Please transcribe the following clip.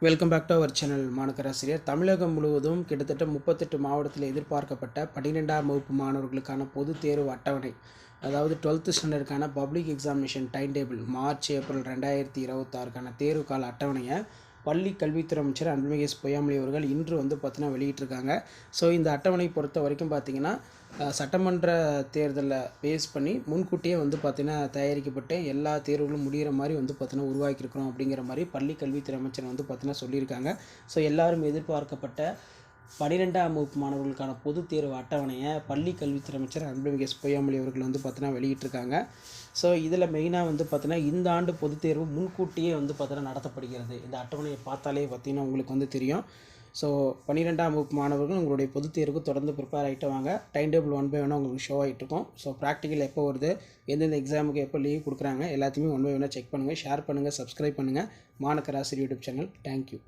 Welcome back to our channel மாணக்கராசிரியர். தமிழகம் முழுவதும் கிட்டத்தட்ட 38 மாவட்டத்தில் எதிர்பார்க்கப்பட்ட 12ஆம் வகுப்பு மாணவர்களுக்கான பொதுத் தேர்வு அட்டவணை, அதாவது 12th ஸ்டாண்டர்டுக்கான public examination time table March April 2026க்கான தேர்வு கால அட்டவணையை பள்ளி கல்வித்துறை அமைச்சர் அன்பில் மகேஷ் பொய்யாமொழி அவர்கள் இன்று பார்த்தீங்கன்னா வெளியிட்டிருக்காங்க. ஸோ இந்த அட்டவணை பொறுத்த வரைக்கும் பார்த்திங்கன்னா சட்டமன்ற தேர்தலில் பேஸ் பண்ணி முன்கூட்டியே பார்த்திங்கன்னா தயாரிக்கப்பட்டு எல்லா தேர்வுகளும் முடிகிற மாதிரி பார்த்திங்கன்னா உருவாக்கியிருக்கிறோம் அப்படிங்கிற மாதிரி பள்ளி கல்வித்துறை அமைச்சர் பார்த்திங்கன்னா சொல்லியிருக்காங்க. ஸோ எல்லாரும் எதிர்பார்க்கப்பட்ட 12ஆம் வகுப்பு மாணவர்களுக்கான பொதுத் தேர்வு அட்டவணையை பள்ளி கல்வித்துறை அமைச்சர் அன்பில் மகேஷ் பொய்யாமொழி அவர்கள் பார்த்தீங்கன்னா வெளியிட்டிருக்காங்க. ஸோ இதில் மெயினாக பார்த்தீங்கன்னா இந்த ஆண்டு பொதுத் தேர்வு முன்கூட்டியே பார்த்தீங்கன்னா நடத்தப்படுகிறது. இந்த அட்டவணையை பார்த்தாலே பார்த்திங்கன்னா உங்களுக்கு தெரியும். ஸோ 12ஆம் வகுப்பு மாணவர்கள் உங்களுடைய பொதுத் தேர்வுக்கு தொடர்ந்து ப்ரிப்பேர் ஆகிட்டு வாங்க. டைம் டேபிள் 1 by 1 உங்களுக்கு ஷோ ஆகிட்டு இருக்கும். ஸோ ப்ராக்டிக்கல் எப்போ வருது, எந்தெந்த எக்ஸாமுக்கு எப்போ லீவ் கொடுக்குறாங்க, எல்லாத்தையுமே 1 by 1 செக் பண்ணுங்கள், ஷேர் பண்ணுங்கள், சப்ஸ்கிரைப் பண்ணுங்கள். மாணக்கராசிரியர் யூடியூப் சேனல். தேங்க்யூ.